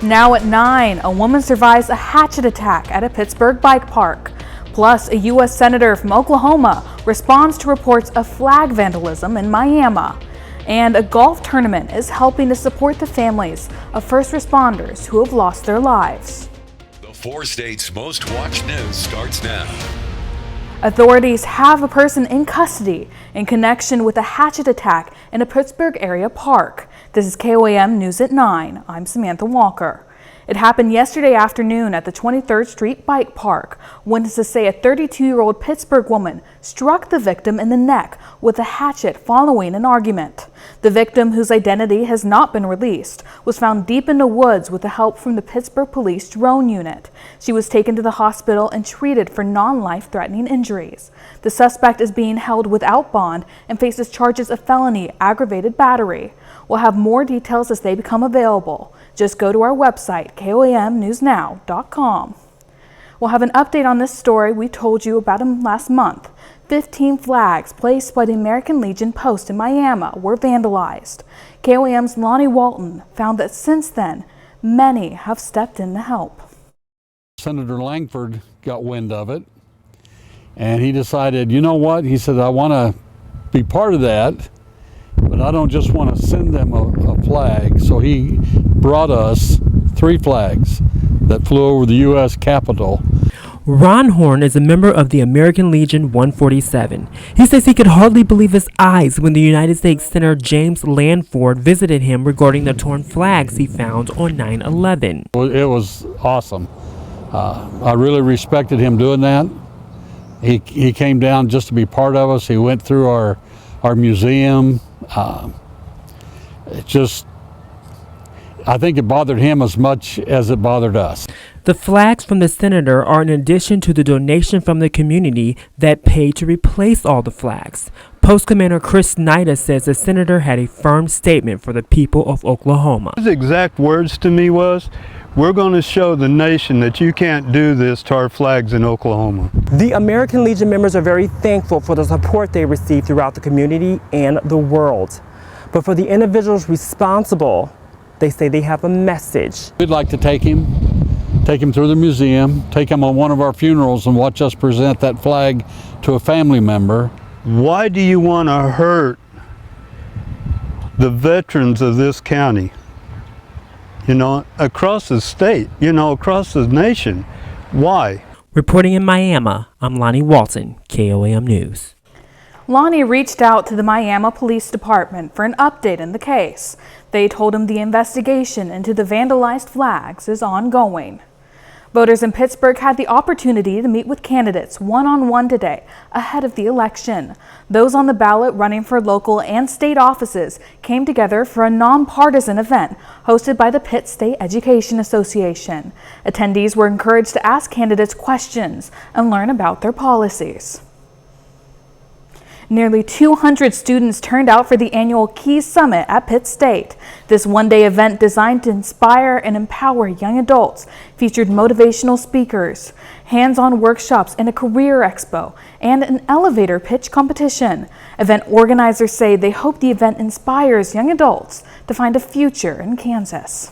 Now at 9, a woman survives a hatchet attack at a Pittsburgh bike park. Plus, a U.S. Senator from Oklahoma responds to reports of flag vandalism in Miami. And a golf tournament is helping to support the families of first responders who have lost their lives. The 4 states' most watched news starts now. Authorities have a person in custody in connection with a hatchet attack in a Pittsburgh area park. This is KOAM News at 9. I'm Samantha Walker. It happened yesterday afternoon at the 23rd Street Bike Park. Witnesses say a 32-year-old Pittsburgh woman struck the victim in the neck with a hatchet following an argument. The victim, whose identity has not been released, was found deep in the woods with the help from the Pittsburgh Police drone unit. She was taken to the hospital and treated for non-life-threatening injuries. The suspect is being held without bond and faces charges of felony aggravated battery. We'll have more details as they become available. Just go to our website, KOAMnewsnow.com. We'll have an update on this story we told you about last month. 15 flags placed by the American Legion post in Miami were vandalized. KOAM's Lonnie Walton found that since then, many have stepped in to help. Senator Langford got wind of it, and he decided, you know what? He said, I want to be part of that, but I don't just want to send them a flag. So he brought us 3 flags that flew over the U.S. Capitol. Ron Horn is a member of the American Legion 147. He says he could hardly believe his eyes when the United States Senator James Lanford visited him regarding the torn flags he found on 9/11. It was awesome. I really respected him doing that. He came down just to be part of us. He went through our museum. I think it bothered him as much as it bothered us. The flags from the senator are in addition to the donation from the community that paid to replace all the flags. Post Commander Chris Snyder says the senator had a firm statement for the people of Oklahoma. His exact words to me was, we're going to show the nation that you can't do this to our flags in Oklahoma. The American Legion members are very thankful for the support they receive throughout the community and the world. But for the individuals responsible, they say they have a message. We'd like to take him through the museum, take him on one of our funerals and watch us present that flag to a family member. Why do you want to hurt the veterans of this county? You know, across the state, you know, across the nation. Why? Reporting in Miami, I'm Lonnie Walton, KOAM News. Lonnie reached out to the Miami Police Department for an update in the case. They told him the investigation into the vandalized flags is ongoing. Voters in Pittsburgh had the opportunity to meet with candidates one-on-one today ahead of the election. Those on the ballot running for local and state offices came together for a nonpartisan event hosted by the Pitt State Education Association. Attendees were encouraged to ask candidates questions and learn about their policies. Nearly 200 students turned out for the annual Key Summit at Pitt State. This one-day event designed to inspire and empower young adults featured motivational speakers, hands-on workshops and a career expo, and an elevator pitch competition. Event organizers say they hope the event inspires young adults to find a future in Kansas.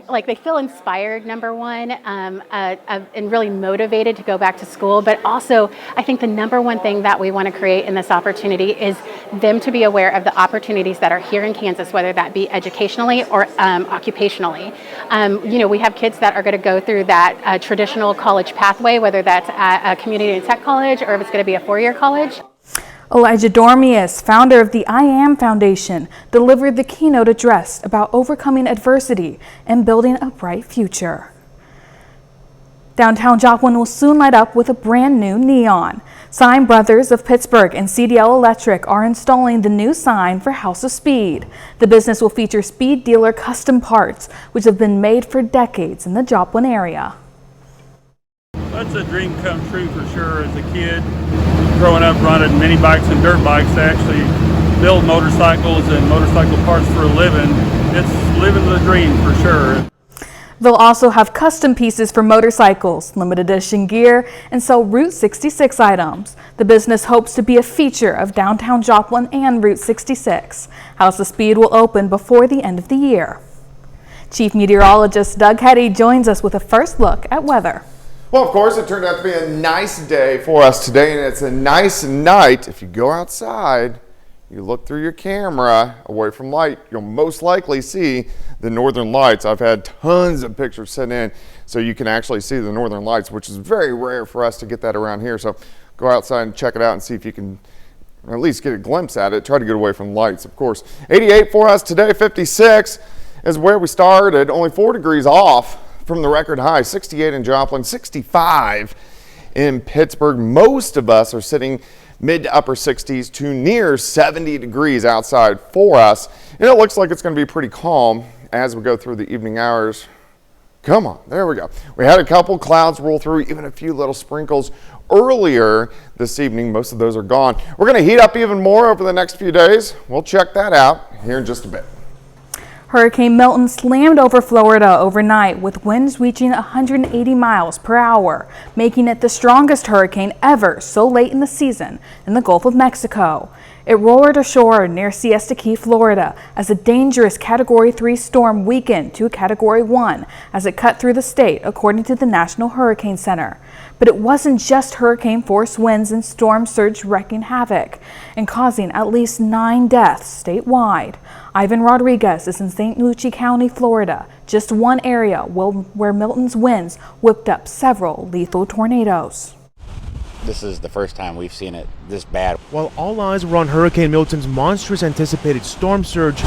Like they feel inspired, number one, and really motivated to go back to school. But also, I think the number one thing that we want to create in this opportunity is them to be aware of the opportunities that are here in Kansas, whether that be educationally or occupationally. You know, we have kids that are going to go through that traditional college pathway, whether that's at a community and tech college or if it's going to be a 4-year college. Elijah Dormius, founder of the I Am Foundation, delivered the keynote address about overcoming adversity and building a bright future. Downtown Joplin will soon light up with a brand new neon. Sign Brothers of Pittsburgh and CDL Electric are installing the new sign for House of Speed. The business will feature speed dealer custom parts, which have been made for decades in the Joplin area. That's a dream come true for sure. As a kid, growing up running mini bikes and dirt bikes, to actually build motorcycles and motorcycle parts for a living, it's living the dream for sure. They'll also have custom pieces for motorcycles, limited edition gear, and sell Route 66 items. The business hopes to be a feature of downtown Joplin and Route 66. House of Speed will open before the end of the year. Chief Meteorologist Doug Hetty joins us with a first look at weather. Well, of course, it turned out to be a nice day for us today, and it's a nice night. If you go outside, you look through your camera away from light, you'll most likely see the northern lights. I've had tons of pictures sent in so you can actually see the northern lights, which is very rare for us to get that around here. So go outside and check it out and see if you can at least get a glimpse at it. Try to get away from lights, of course. 88 for us today, 56 is where we started, only 4 degrees off from the record high, 68 in Joplin, 65 in Pittsburgh. Most of us are sitting mid to upper 60s to near 70 degrees outside for us. And it looks like it's going to be pretty calm as we go through the evening hours. Come on, there we go. We had a couple clouds roll through, even a few little sprinkles earlier this evening. Most of those are gone. We're going to heat up even more over the next few days. We'll check that out here in just a bit. Hurricane Milton slammed over Florida overnight with winds reaching 180 miles per hour, making it the strongest hurricane ever so late in the season in the Gulf of Mexico. It roared ashore near Siesta Key, Florida, as a dangerous Category 3 storm weakened to a Category 1 as it cut through the state, according to the National Hurricane Center. But it wasn't just hurricane-force winds and storm surge wreaking havoc and causing at least 9 deaths statewide. Ivan Rodriguez is in St. Lucie County, Florida, just one area where Milton's winds whipped up several lethal tornadoes. This is the first time we've seen it this bad. While all eyes were on Hurricane Milton's monstrous anticipated storm surge,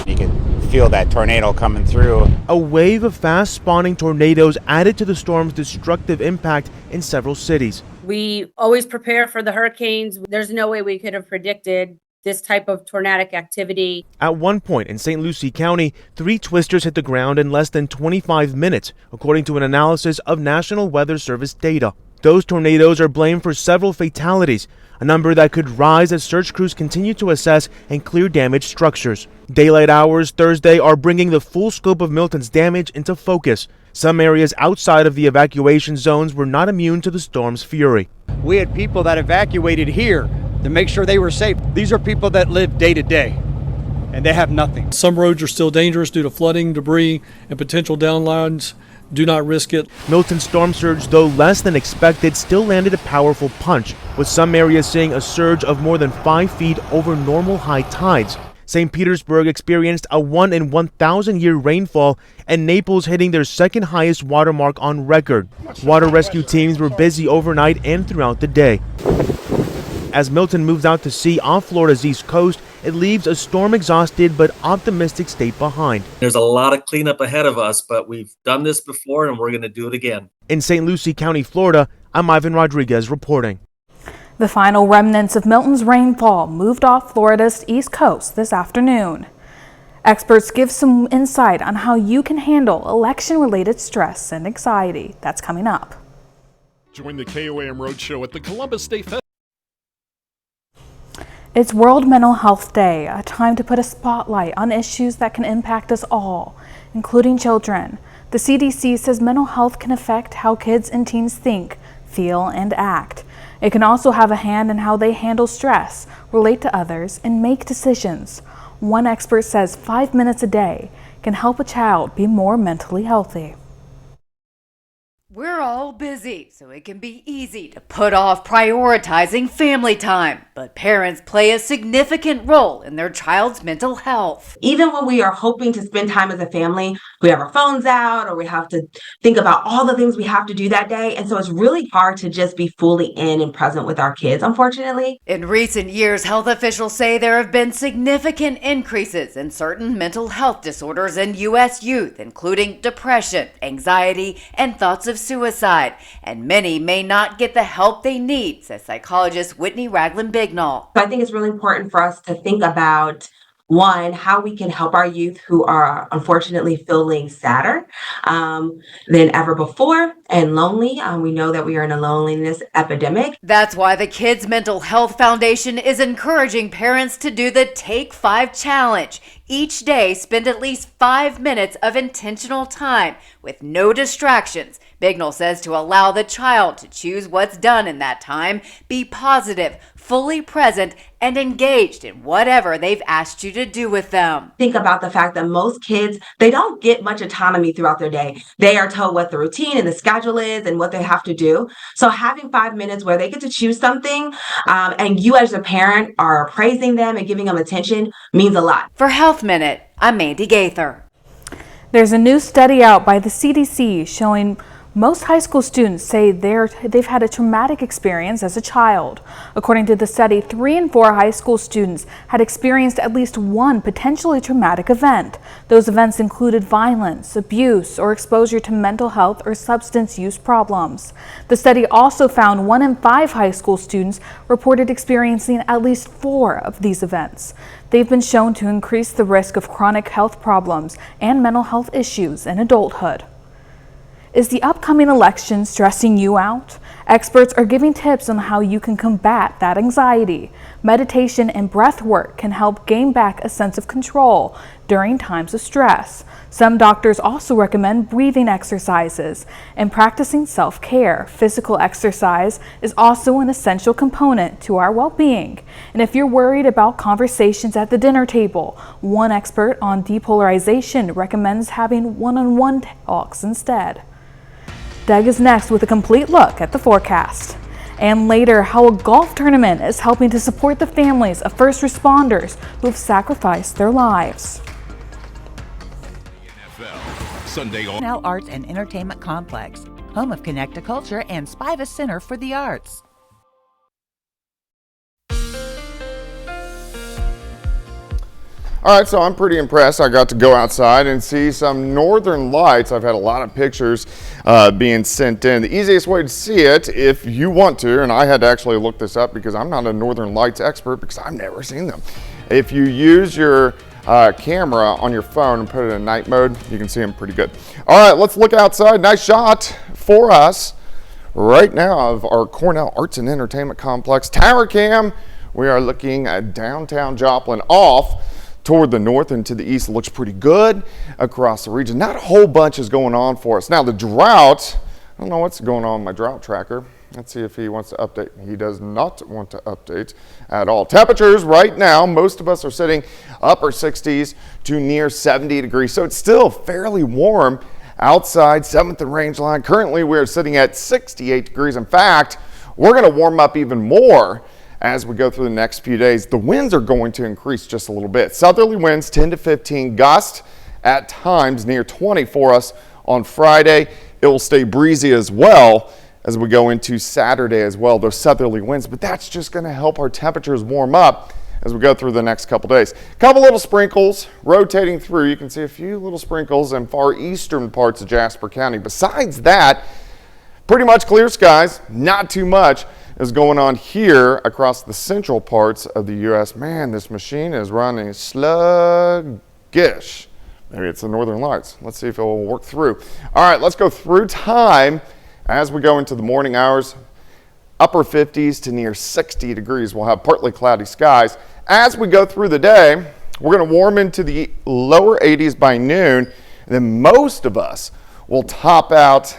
You can feel that tornado coming through. a wave of fast-spawning tornadoes added to the storm's destructive impact in several cities. We always prepare for the hurricanes. There's no way we could have predicted this type of tornadic activity. At one point in St. Lucie County, 3 twisters hit the ground in less than 25 minutes, according to an analysis of National Weather Service data. Those tornadoes are blamed for several fatalities, a number that could rise as search crews continue to assess and clear damaged structures. Daylight hours Thursday are bringing the full scope of Milton's damage into focus. Some areas outside of the evacuation zones were not immune to the storm's fury. We had people that evacuated here to make sure they were safe. These are people that live day to day, and they have nothing. Some roads are still dangerous due to flooding, debris, and potential downlines. Do not risk it. Milton's storm surge, though less than expected, still landed a powerful punch, with some areas seeing a surge of more than 5 feet over normal high tides. St. Petersburg experienced a 1 in 1,000 year rainfall, and Naples hitting their second highest watermark on record. Water rescue teams were busy overnight and throughout the day. As Milton moves out to sea off Florida's east coast, it leaves a storm-exhausted but optimistic state behind. There's a lot of cleanup ahead of us, but we've done this before and we're going to do it again. In St. Lucie County, Florida, I'm Ivan Rodriguez reporting. The final remnants of Milton's rainfall moved off Florida's east coast this afternoon. Experts give some insight on how you can handle election-related stress and anxiety. That's coming up. Join the KOAM Roadshow at the Columbus State Festival. It's World Mental Health Day, a time to put a spotlight on issues that can impact us all, including children. The CDC says mental health can affect how kids and teens think, feel, and act. It can also have a hand in how they handle stress, relate to others, and make decisions. One expert says 5 minutes a day can help a child be more mentally healthy. We're all busy, so it can be easy to put off prioritizing family time. But parents play a significant role in their child's mental health. Even when we are hoping to spend time as a family, we have our phones out or we have to think about all the things we have to do that day. And so it's really hard to just be fully in and present with our kids, unfortunately. In recent years, health officials say there have been significant increases in certain mental health disorders in U.S. youth, including depression, anxiety, and thoughts of suicide. And many may not get the help they need, says psychologist Whitney Ragland-Bignall. So I think it's really important for us to think about, one, how we can help our youth who are unfortunately feeling sadder than ever before and lonely. We know that we are in a loneliness epidemic. That's why the Kids Mental Health Foundation is encouraging parents to do the Take 5 Challenge. Each day, spend at least 5 minutes of intentional time with no distractions. Bignall says to allow the child to choose what's done in that time, be positive, fully present and engaged in whatever they've asked you to do with them. Think about the fact that most kids, they don't get much autonomy throughout their day. They are told what the routine and the schedule is and what they have to do. So having 5 minutes where they get to choose something and you as a parent are praising them and giving them attention means a lot. For Health Minute, I'm Mandy Gaither. There's a new study out by the CDC showing most high school students say they've had a traumatic experience as a child. According to the study, 3 in 4 high school students had experienced at least one potentially traumatic event. Those events included violence, abuse, or exposure to mental health or substance use problems. The study also found 1 in 5 high school students reported experiencing at least 4 of these events. They've been shown to increase the risk of chronic health problems and mental health issues in adulthood. Is the upcoming election stressing you out? Experts are giving tips on how you can combat that anxiety. Meditation and breath work can help gain back a sense of control during times of stress. Some doctors also recommend breathing exercises and practicing self-care. Physical exercise is also an essential component to our well-being. And if you're worried about conversations at the dinner table, one expert on depolarization recommends having one-on-one talks instead. Doug is next with a complete look at the forecast. And later, how a golf tournament is helping to support the families of first responders who have sacrificed their lives. Sunday on Arts and Entertainment Complex, home of Connecta Culture and Spivus Center for the Arts. All right, so I'm pretty impressed. I got to go outside and see some northern lights. I've had a lot of pictures being sent in. The easiest way to see it, if you want to, and I had to actually look this up because I'm not a northern lights expert because I've never seen them. If you use your camera on your phone and put it in night mode, you can see them pretty good. All right, let's look outside. Nice shot for us right now of our Cornell Arts and Entertainment Complex tower cam. We are looking at downtown Joplin off toward the north and to the east. It looks pretty good across the region. Not a whole bunch is going on for us. Now the drought, I don't know what's going on with my drought tracker. Let's see if he wants to update. He does not want to update at all. Temperatures right now, most of us are sitting upper 60s to near 70 degrees. So it's still fairly warm outside, 7th and range line. Currently we're sitting at 68 degrees. In fact, we're going to warm up even more as we go through the next few days. The winds are going to increase just a little bit. Southerly winds 10 to 15 gusts at times near 20 for us on Friday. It will stay breezy as well as we go into Saturday as well, those southerly winds, but that's just going to help our temperatures warm up as we go through the next couple days. A couple little sprinkles rotating through. You can see a few little sprinkles in far eastern parts of Jasper County. Besides that, pretty much clear skies, not too much is going on here across the central parts of the U.S. Man, this machine is running sluggish. Maybe it's the northern lights. Let's see if it will work through. All right, let's go through time as we go into the morning hours. Upper 50s to near 60 degrees. We'll have partly cloudy skies. As we go through the day, we're going to warm into the lower 80s by noon. And then most of us will top out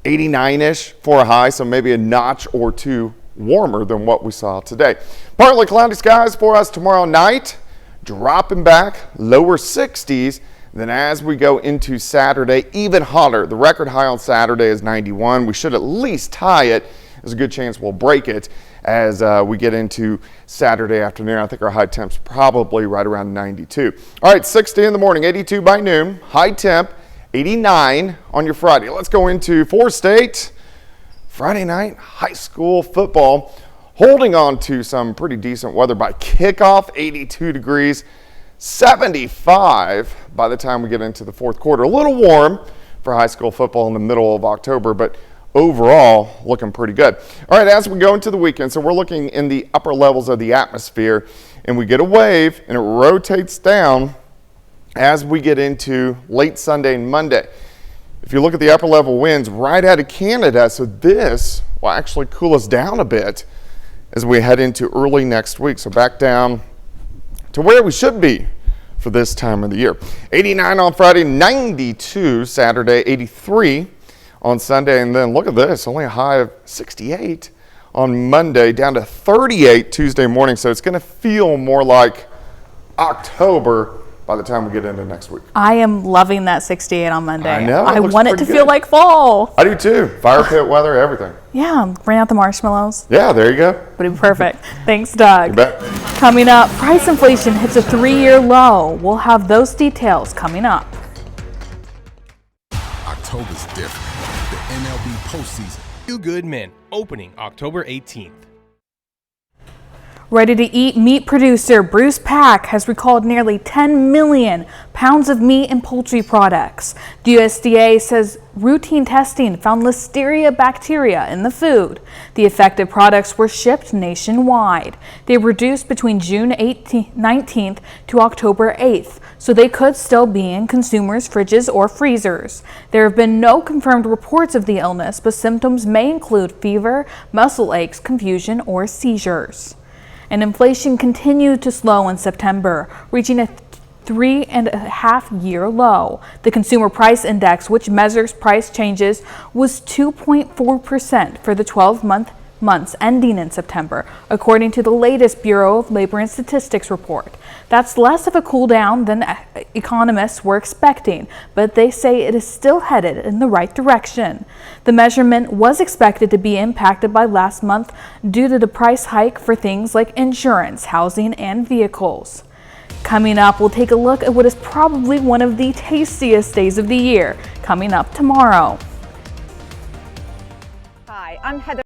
89-ish for a high, so maybe a notch or two warmer than what we saw today. Partly cloudy skies for us tomorrow night, dropping back lower 60s. Then as we go into Saturday, even hotter. The record high on Saturday is 91. We should at least tie it. There's a good chance we'll break it as we get into Saturday afternoon. I think our high temp's probably right around 92. All right, 60 in the morning, 82 by noon, high temp. 89 on your Friday. Let's go into Four-State. Friday night, high school football. Holding on to some pretty decent weather by kickoff, 82 degrees, 75 by the time we get into the fourth quarter. A little warm for high school football in the middle of October, but overall looking pretty good. All right, as we go into the weekend, so we're looking in the upper levels of the atmosphere, and we get a wave, and it rotates down as we get into late Sunday and Monday. If you look at the upper level winds right out of Canada, so this will actually cool us down a bit as we head into early next week. So back down to where we should be for this time of the year. 89 on Friday, 92 Saturday, 83 on Sunday, and then look at this, only a high of 68 on Monday, down to 38 Tuesday morning. So it's going to feel more like October by the time we get into next week. I am loving that 68 on Monday. I know. I want it to feel like fall. I do too. Fire pit weather, everything. Yeah, bring out the marshmallows. Yeah, there you go. Would be perfect. Thanks, Doug. You bet. Coming up, price inflation hits a 3-year low. We'll have those details coming up. October's different. The MLB postseason. Two Good Men, opening October 18th. Ready-to-eat meat producer Bruce Pack has recalled nearly 10 million pounds of meat and poultry products. The USDA says routine testing found Listeria bacteria in the food. The affected products were shipped nationwide. They were reduced between June 19th to October 8th, so they could still be in consumers' fridges or freezers. There have been no confirmed reports of the illness, but symptoms may include fever, muscle aches, confusion, or seizures. And inflation continued to slow in September, reaching a 3.5-year low. The Consumer Price Index, which measures price changes, was 2.4% for the 12 months ending in September, according to the latest Bureau of Labor and Statistics report. That's less of a cool down than economists were expecting, but they say it is still headed in the right direction. The measurement was expected to be impacted by last month due to the price hike for things like insurance, housing, and vehicles. Coming up, we'll take a look at what is probably one of the tastiest days of the year, coming up tomorrow. Hi, I'm Heather.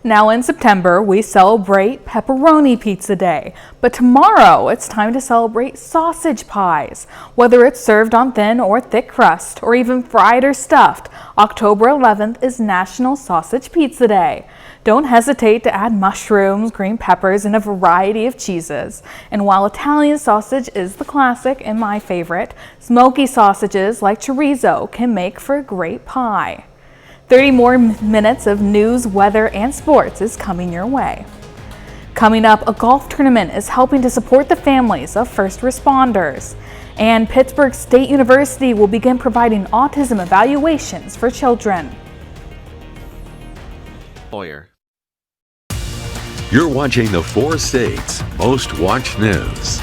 Now in September, we celebrate Pepperoni Pizza Day, but tomorrow it's time to celebrate sausage pies. Whether it's served on thin or thick crust, or even fried or stuffed, October 11th is National Sausage Pizza Day. Don't hesitate to add mushrooms, green peppers, and a variety of cheeses. And while Italian sausage is the classic and my favorite, smoky sausages like chorizo can make for a great pie. 30 more minutes of news, weather, and sports is coming your way. Coming up, a golf tournament is helping to support the families of first responders. And Pittsburgh State University will begin providing autism evaluations for children. Lawyer. You're watching the 4 states' most watched news.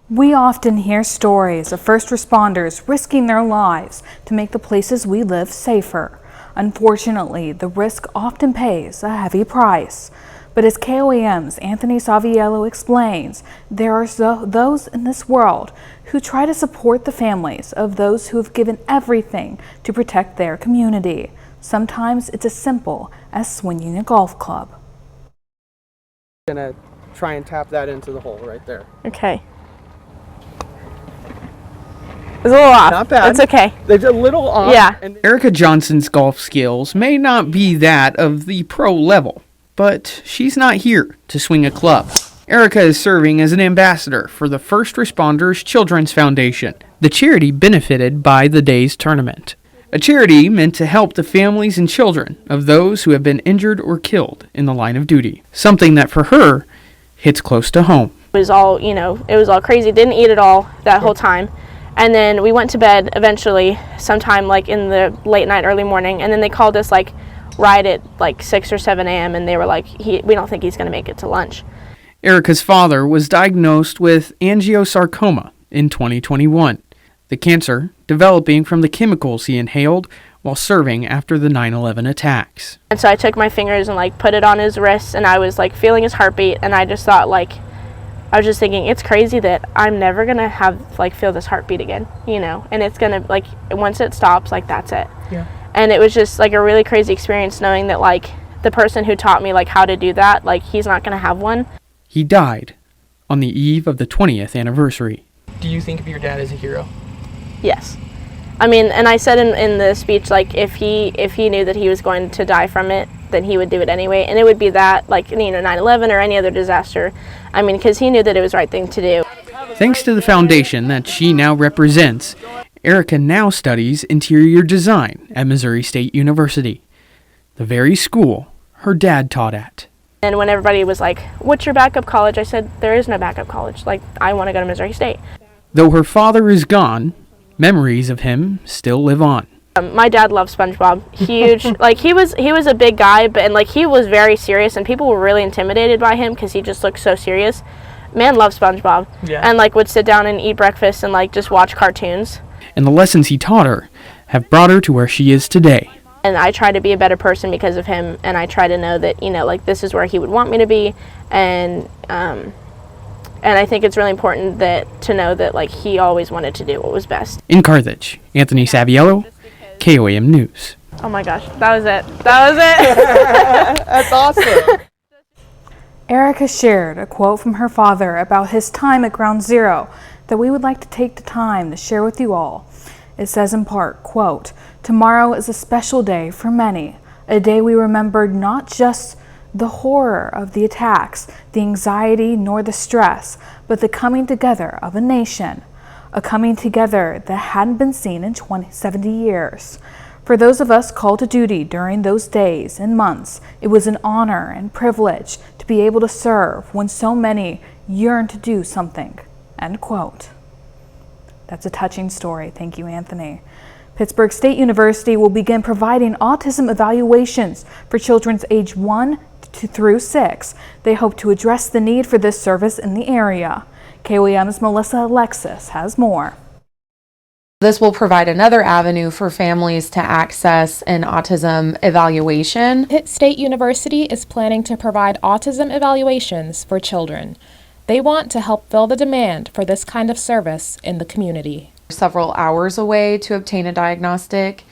We often hear stories of first responders risking their lives to make the places we live safer. Unfortunately, the risk often pays a heavy price. But as KOAM's Anthony Saviello explains, there are those in this world who try to support the families of those who have given everything to protect their community. Sometimes it's as simple as swinging a golf club. I'm gonna try and tap that into the hole right there. Okay. It's a little off. Not bad. It's okay. It's a little off. Yeah. Erica Johnson's golf skills may not be that of the pro level, but she's not here to swing a club. Erica is serving as an ambassador for the First Responders Children's Foundation, the charity benefited by the day's tournament. A charity meant to help the families and children of those who have been injured or killed in the line of duty. Something that for her hits close to home. It was all, it was all crazy. Didn't eat at all that whole time. And then we went to bed eventually, sometime like in the late night, early morning. And then they called us like right at like 6 or 7 a.m. and they were like, we don't think he's going to make it to lunch. Erica's father was diagnosed with angiosarcoma in 2021. The cancer developing from the chemicals he inhaled while serving after the 9/11 attacks. And so I took my fingers and like put it on his wrist and I was like feeling his heartbeat and I just thought I was just thinking it's crazy that I'm never going to feel this heartbeat again, and it's going to once it stops, that's it. Yeah. And it was just a really crazy experience knowing that the person who taught me how to do that, he's not going to have one. He died on the eve of the 20th anniversary. Do you think of your dad as a hero? Yes. I mean, and I said in the speech, if he knew that he was going to die from it, then he would do it anyway. And it would be that, 9/11 or any other disaster. I mean, because he knew that it was the right thing to do. Thanks to the foundation that she now represents, Erica now studies interior design at Missouri State University, the very school her dad taught at. And when everybody was like, what's your backup college? I said, there is no backup college. I want to go to Missouri State. Though her father is gone, memories of him still live on. My dad loves SpongeBob. Huge. Like he was a big guy, but he was very serious, and people were really intimidated by him because he just looked so serious. Man loves SpongeBob. Yeah. And would sit down and eat breakfast and just watch cartoons. And the lessons he taught her have brought her to where she is today. And I try to be a better person because of him, and I try to know that this is where he would want me to be, and I think it's really important to know that he always wanted to do what was best. In Carthage, Anthony Saviello, KOAM News. Oh my gosh, that was it. That was it. That's awesome. Erica shared a quote from her father about his time at Ground Zero that we would like to take the time to share with you all. It says in part, quote, "Tomorrow is a special day for many, a day we remembered not just the horror of the attacks, the anxiety, nor the stress, but the coming together of a nation, a coming together that hadn't been seen in 70 years. For those of us called to duty during those days and months, it was an honor and privilege to be able to serve when so many yearn to do something." End quote. That's a touching story. Thank you, Anthony. Pittsburgh State University will begin providing autism evaluations for children age 1 through 6. They hope to address the need for this service in the area. KOAM's Melissa Alexis has more. This will provide another avenue for families to access an autism evaluation. Pitt State University is planning to provide autism evaluations for children. They want to help fill the demand for this kind of service in the community. Several hours away to obtain a diagnostic.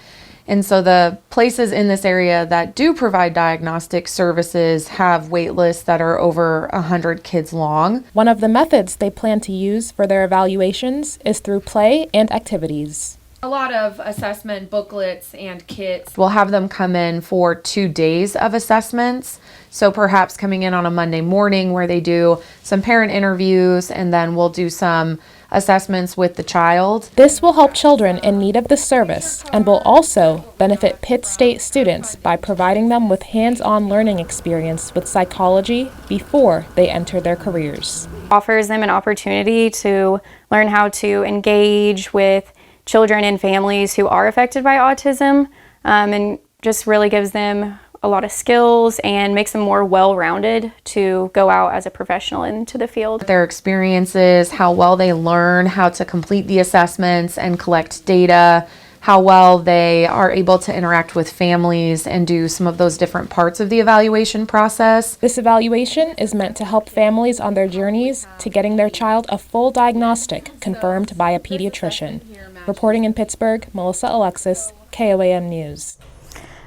And so the places in this area that do provide diagnostic services have wait lists that are over 100 kids long. One of the methods they plan to use for their evaluations is through play and activities. A lot of assessment booklets and kits. We'll have them come in for 2 days of assessments. So perhaps coming in on a Monday morning where they do some parent interviews, and then we'll do some assessments with the child. This will help children in need of this service and will also benefit Pitt State students by providing them with hands-on learning experience with psychology before they enter their careers. Offers them an opportunity to learn how to engage with children and families who are affected by autism, and just really gives them a lot of skills and makes them more well-rounded to go out as a professional into the field. Their experiences, how well they learn how to complete the assessments and collect data, how well they are able to interact with families and do some of those different parts of the evaluation process. This evaluation is meant to help families on their journeys to getting their child a full diagnostic confirmed by a pediatrician. Reporting in Pittsburgh, Melissa Alexis, KOAM News.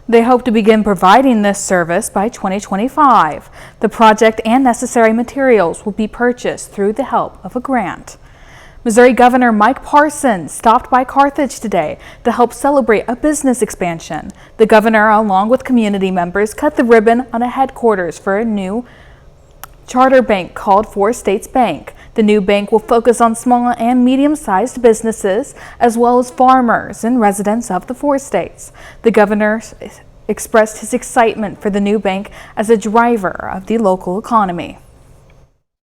They hope to begin providing this service by 2025. The project and necessary materials will be purchased through the help of a grant. Missouri Governor Mike Parsons stopped by Carthage today to help celebrate a business expansion. The governor, along with community members, cut the ribbon on a headquarters for a new charter bank called Four States Bank. The new bank will focus on small and medium-sized businesses, as well as farmers and residents of the 4 states. The governor expressed his excitement for the new bank as a driver of the local economy.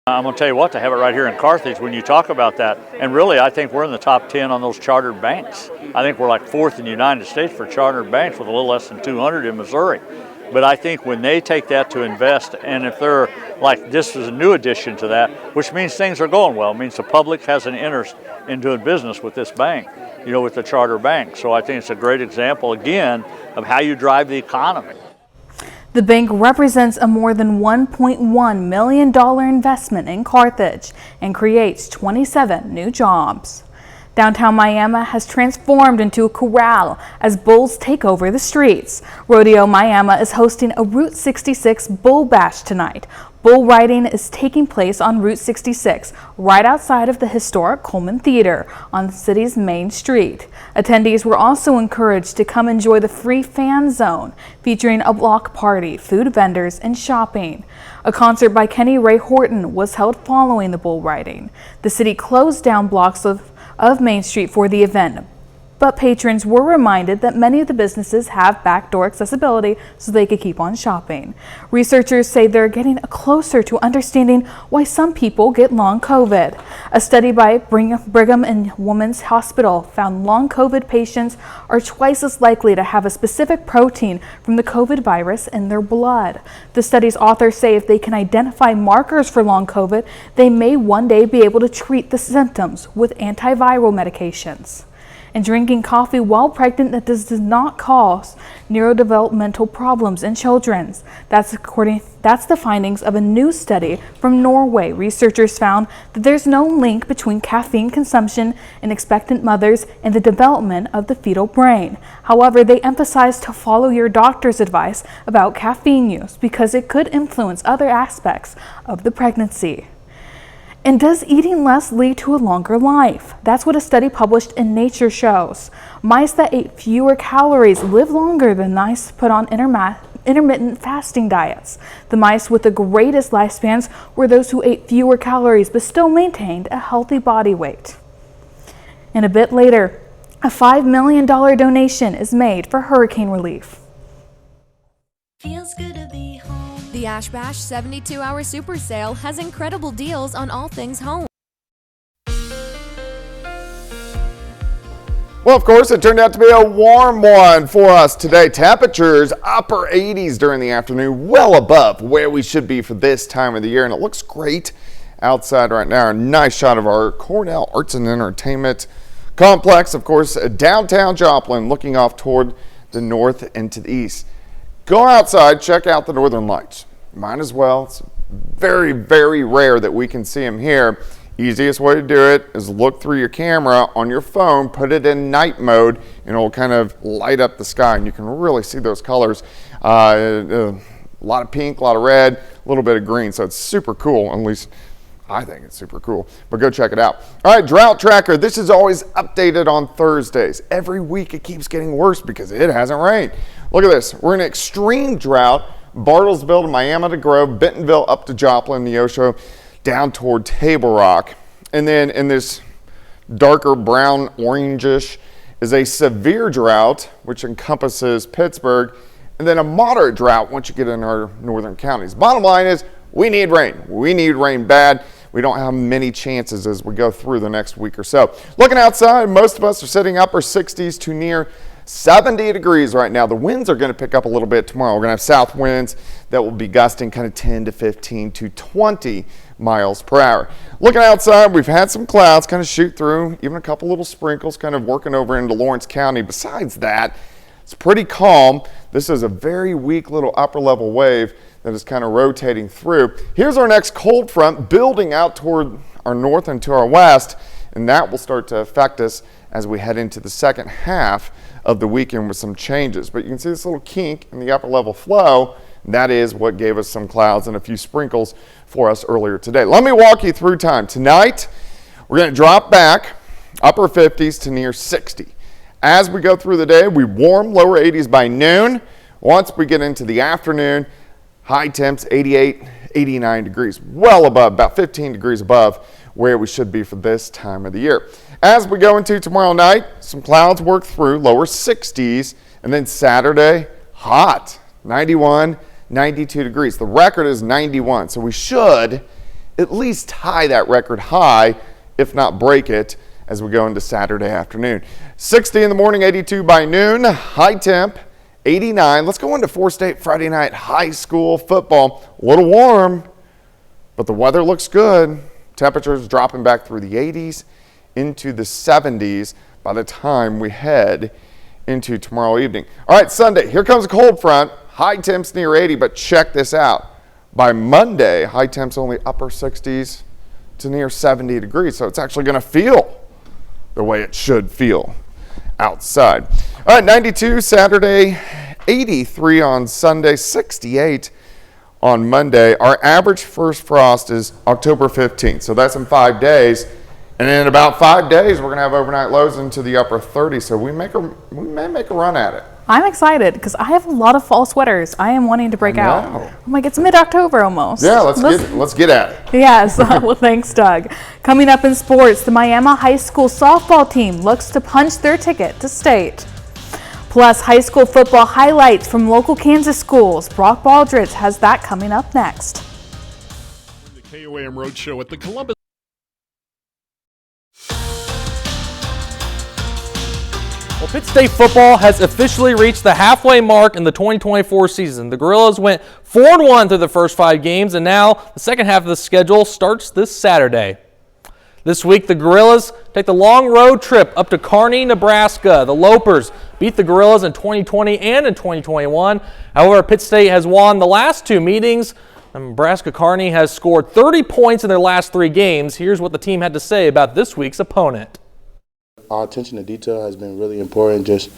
I'm going to tell you what, to have it right here in Carthage when you talk about that, and really I think we're in the top 10 on those chartered banks. I think we're like 4th in the United States for chartered banks, with a little less than 200 in Missouri. But I think when they take that to invest, and if they're like, this is a new addition to that, which means things are going well, it means the public has an interest in doing business with this bank, with the charter bank. So I think it's a great example, again, of how you drive the economy. The bank represents a more than $1.1 million investment in Carthage and creates 27 new jobs. Downtown Miami has transformed into a corral as bulls take over the streets. Rodeo Miami is hosting a Route 66 Bull Bash tonight. Bull riding is taking place on Route 66, right outside of the historic Coleman Theater on the city's main street. Attendees were also encouraged to come enjoy the free fan zone, featuring a block party, food vendors, and shopping. A concert by Kenny Ray Horton was held following the bull riding. The city closed down blocks of Main Street for the event, but patrons were reminded that many of the businesses have backdoor accessibility so they could keep on shopping. Researchers say they're getting closer to understanding why some people get long COVID. A study by Brigham and Women's Hospital found long COVID patients are twice as likely to have a specific protein from the COVID virus in their blood. The study's authors say if they can identify markers for long COVID, they may one day be able to treat the symptoms with antiviral medications. And drinking coffee while pregnant that does not cause neurodevelopmental problems in children. That's the findings of a new study from Norway. Researchers found that there's no link between caffeine consumption in expectant mothers and the development of the fetal brain. However, they emphasize to follow your doctor's advice about caffeine use because it could influence other aspects of the pregnancy. And does eating less lead to a longer life? That's what a study published in Nature shows. Mice that ate fewer calories live longer than mice put on intermittent fasting diets. The mice with the greatest lifespans were those who ate fewer calories but still maintained a healthy body weight. And a bit later, a $5 million donation is made for hurricane relief. Feels good to be home. The Ash Bash 72-hour super sale has incredible deals on all things home. Well, of course, it turned out to be a warm one for us today. Temperatures upper 80s during the afternoon, well above where we should be for this time of the year, and it looks great outside right now. A nice shot of our Cornell Arts and Entertainment Complex, of course, downtown Joplin, looking off toward the north and to the east. Go outside, check out the northern lights. Might as well. It's very, very rare that we can see them here. Easiest way to do it is look through your camera on your phone, put it in night mode, and it'll kind of light up the sky, and you can really see those colors. A lot of pink, a lot of red, a little bit of green, so it's super cool. At least I think it's super cool, but go check it out. All right, drought tracker. This is always updated on Thursdays. Every week it keeps getting worse because it hasn't rained. Look at this. We're in extreme drought. Bartlesville to Miami to Grove, Bentonville up to Joplin, Neosho, down toward Table Rock. And then in this darker brown orangish is a severe drought, which encompasses Pittsburgh, and then a moderate drought once you get in our northern counties. Bottom line is we need rain. We need rain bad. We don't have many chances as we go through the next week or so. Looking outside, most of us are sitting upper 60s to near 70 degrees right now. The winds are going to pick up a little bit tomorrow. We're going to have south winds that will be gusting kind of 10 to 15 to 20 miles per hour. Looking outside, we've had some clouds kind of shoot through, even a couple little sprinkles kind of working over into Lawrence County. Besides that, it's pretty calm. This is a very weak little upper level wave that is kind of rotating through. Here's our next cold front building out toward our north and to our west, and that will start to affect us as we head into the second half of the weekend with some changes. But you can see this little kink in the upper level flow. That is what gave us some clouds and a few sprinkles for us earlier today. Let me walk you through time. Tonight, we're going to drop back upper 50s to near 60. As we go through the day, we warm lower 80s by noon. Once we get into the afternoon, high temps 88, 89 degrees, well above, about 15 degrees above where we should be for this time of the year. As we go into tomorrow night, some clouds work through, lower 60s, and then Saturday, hot, 91, 92 degrees. The record is 91, so we should at least tie that record high, if not break it, as we go into Saturday afternoon. 60 in the morning, 82 by noon, high temp, 89. Let's go into four-state Friday night high school football. A little warm, but the weather looks good. Temperatures dropping back through the 80s into the 70s by the time we head into tomorrow evening. All right, Sunday, here comes a cold front. High temps near 80, but check this out. By Monday, high temps only upper 60s to near 70 degrees, so it's actually going to feel the way it should feel outside. All right, 92 Saturday, 83 on Sunday, 68 on Monday. Our average first frost is October 15th, so that's in 5 days. And in about 5 days, we're going to have overnight lows into the upper 30s, so we may make a run at it. I'm excited because I have a lot of fall sweaters I am wanting to break out. I'm like, it's mid-October almost. Yeah, let's get at it. Yes. Well, thanks, Doug. Coming up in sports, the Miami High School softball team looks to punch their ticket to state. Plus, high school football highlights from local Kansas schools. Brock Baldridge has that coming up next. The KOAM Roadshow at the Columbus. Well, Pitt State football has officially reached the halfway mark in the 2024 season. The Gorillas went 4-1 through the first 5 games, and now the second half of the schedule starts this Saturday. This week, the Gorillas take the long road trip up to Kearney, Nebraska. The Lopers beat the Gorillas in 2020 and in 2021. However, Pitt State has won the last 2 meetings. Nebraska Kearney has scored 30 points in their last 3 games. Here's what the team had to say about this week's opponent. Our attention to detail has been really important, just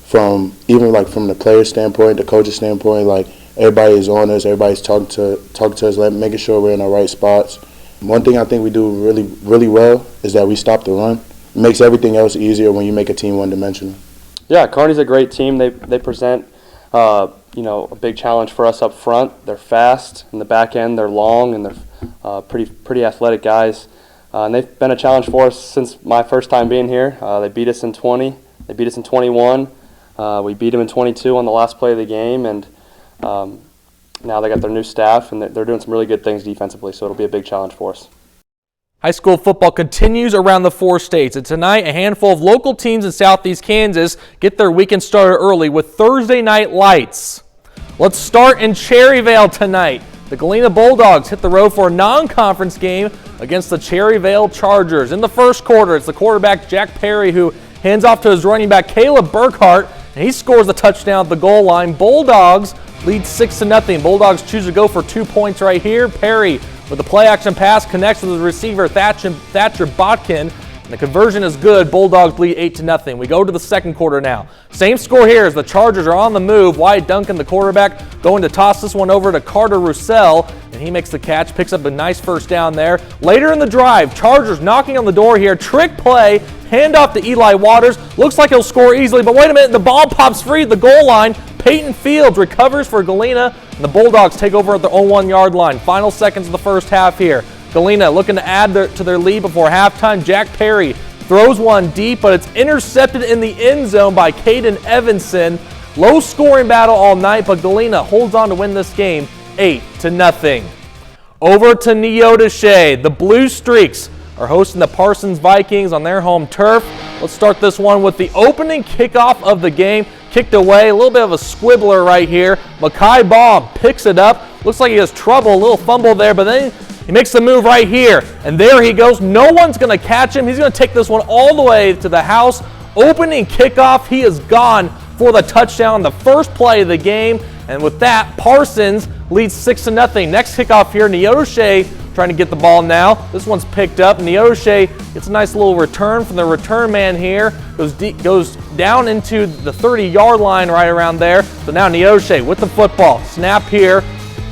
from the player standpoint, the coach's standpoint. Like, everybody is on us, everybody's talking to us, making sure we're in the right spots. One thing I think we do really, really well is that we stop the run. It makes everything else easier when you make a team one-dimensional. Yeah, Kearney's a great team. They present a big challenge for us up front. They're fast in the back end. They're long and they're pretty athletic guys. And they've been a challenge for us since my first time being here. They beat us in 20. They beat us in 21. We beat them in 22 on the last play of the game, and now they got their new staff, and they're doing some really good things defensively, so it'll be a big challenge for us. High school football continues around the 4 states, and tonight a handful of local teams in southeast Kansas get their weekend started early with Thursday night lights. Let's start in Cherryvale tonight. The Galena Bulldogs hit the road for a non-conference game against the Cherryvale Chargers. In the first quarter, it's the quarterback Jack Perry who hands off to his running back Caleb Burkhart, and he scores the touchdown at the goal line. Bulldogs lead 6-0. Bulldogs choose to go for 2 points right here. Perry with the play-action pass connects with the receiver Thatcher Botkin, and the conversion is good. Bulldogs lead 8-0. We go to the second quarter now. Same score here as the Chargers are on the move. Wyatt Duncan, the quarterback, going to toss this one over to Carter Roussel, and he makes the catch, picks up a nice first down there. Later in the drive, Chargers knocking on the door here. Trick play, handoff to Eli Waters. Looks like he'll score easily, but wait a minute, the ball pops free at the goal line. Peyton Fields recovers for Galena, and the Bulldogs take over at their own 1-yard line. Final seconds of the first half here. Galena looking to add to their lead before halftime. Jack Perry throws one deep, but it's intercepted in the end zone by Caden Evanson. Low scoring battle all night, but Galena holds on to win this game 8-0. Over to Neodesha. The Blue Streaks are hosting the Parsons Vikings on their home turf. Let's start this one with the opening kickoff of the game. Kicked away, a little bit of a squibbler right here. Makai Baum picks it up. Looks like he has trouble, a little fumble there, but then he makes the move right here, and there he goes. No one's going to catch him. He's going to take this one all the way to the house. Opening kickoff, he is gone for the touchdown, the first play of the game. And with that, Parsons leads 6-0. Next kickoff here, Neodesha trying to get the ball now. This one's picked up. Neodesha gets a nice little return from the return man here. Goes down into the 30-yard line right around there. So now Neodesha with the football. Snap here.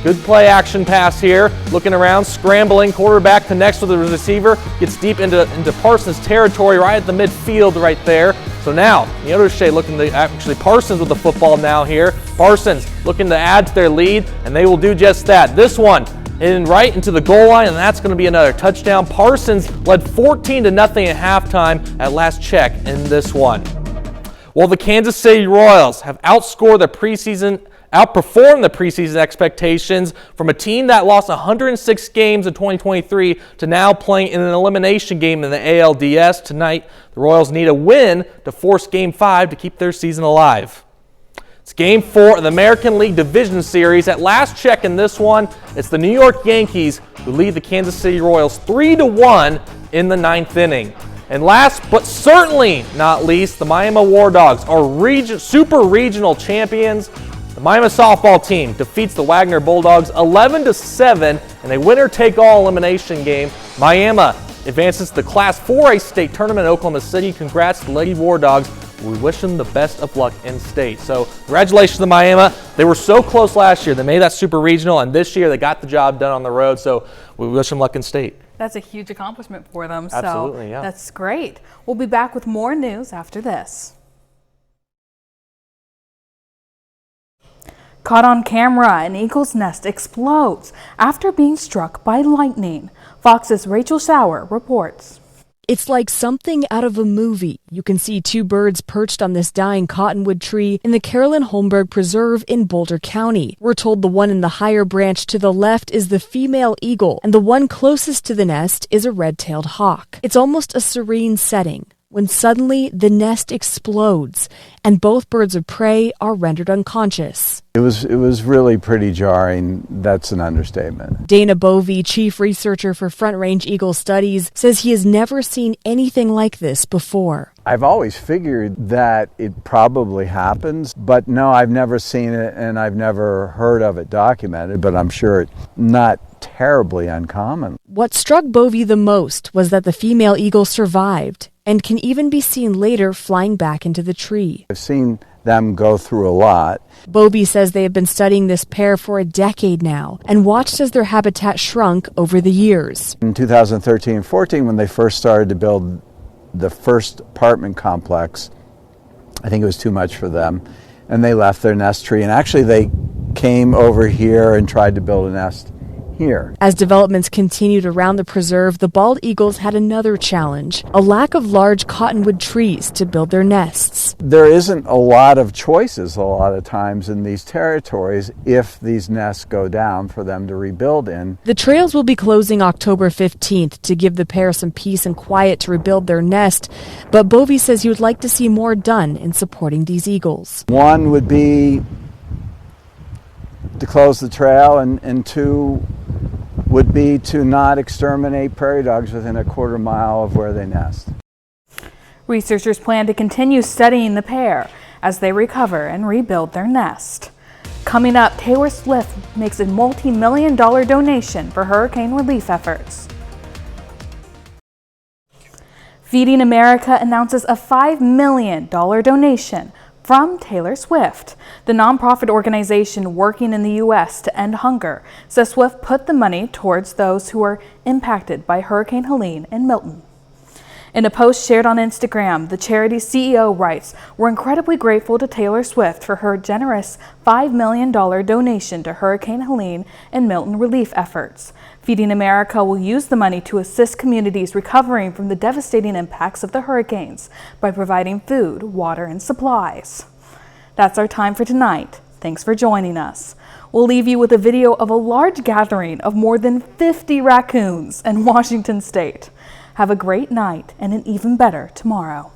Good play action pass here. Looking around, scrambling. Quarterback connects with the receiver. Gets deep into Parsons territory right at the midfield right there. So now, Neodesha looking to, actually Parsons with the football now here. Parsons looking to add to their lead, and they will do just that. This one in right into the goal line, and that's going to be another touchdown. Parsons led 14-0 at halftime at last check in this one. Well, the Kansas City Royals have outperformed the preseason expectations from a team that lost 106 games in 2023 to now playing in an elimination game in the ALDS. Tonight, the Royals need a win to force Game 5 to keep their season alive. It's Game 4 of the American League Division Series. At last check in this one, it's the New York Yankees who lead the Kansas City Royals 3-1 in the 9th inning. And last but certainly not least, the Miami War Dogs are super regional champions. The Miami softball team defeats the Wagner Bulldogs 11-7 in a winner-take-all elimination game. Miami advances to the Class 4A state tournament in Oklahoma City. Congrats to the Lady War Dogs. We wish them the best of luck in state. So congratulations to Miami. They were so close last year. They made that super regional, and this year they got the job done on the road. So we wish them luck in state. That's a huge accomplishment for them. Absolutely, yeah. That's great. We'll be back with more news after this. Caught on camera, an eagle's nest explodes after being struck by lightning. Fox's Rachel Sauer reports. It's like something out of a movie. You can see two birds perched on this dying cottonwood tree in the Carolyn Holmberg Preserve in Boulder County. We're told the one in the higher branch to the left is the female eagle, and the one closest to the nest is a red-tailed hawk. It's almost a serene setting when suddenly the nest explodes and both birds of prey are rendered unconscious. It was really pretty jarring. That's an understatement. Dana Bovey, chief researcher for Front Range Eagle Studies, says he has never seen anything like this before. I've always figured that it probably happens, but no, I've never seen it and I've never heard of it documented, but I'm sure it's not terribly uncommon. What struck Bovey the most was that the female eagle survived and can even be seen later flying back into the tree. I've seen them go through a lot. Bovey says they have been studying this pair for a decade now and watched as their habitat shrunk over the years. In 2013-14, when they first started to build the first apartment complex, I think it was too much for them, and they left their nest tree, and actually they came over here and tried to build a nest here. As developments continued around the preserve, the bald eagles had another challenge: a lack of large cottonwood trees to build their nests. There isn't a lot of choices a lot of times in these territories if these nests go down for them to rebuild in. The trails will be closing October 15th to give the pair some peace and quiet to rebuild their nest, but Bovey says he would like to see more done in supporting these eagles. One would be to close the trail, and two would be to not exterminate prairie dogs within a quarter mile of where they nest. Researchers plan to continue studying the pair as they recover and rebuild their nest. Coming up, Taylor Swift makes a multi-million-dollar donation for hurricane relief efforts. Feeding America announces a $5 million donation from Taylor Swift. The nonprofit organization working in the U.S. to end hunger says Swift put the money towards those who were impacted by Hurricane Helene and Milton. In a post shared on Instagram, the charity's CEO writes, "We're incredibly grateful to Taylor Swift for her generous $5 million donation to Hurricane Helene and Milton relief efforts. Feeding America will use the money to assist communities recovering from the devastating impacts of the hurricanes by providing food, water, and supplies." That's our time for tonight. Thanks for joining us. We'll leave you with a video of a large gathering of more than 50 raccoons in Washington State. Have a great night and an even better tomorrow.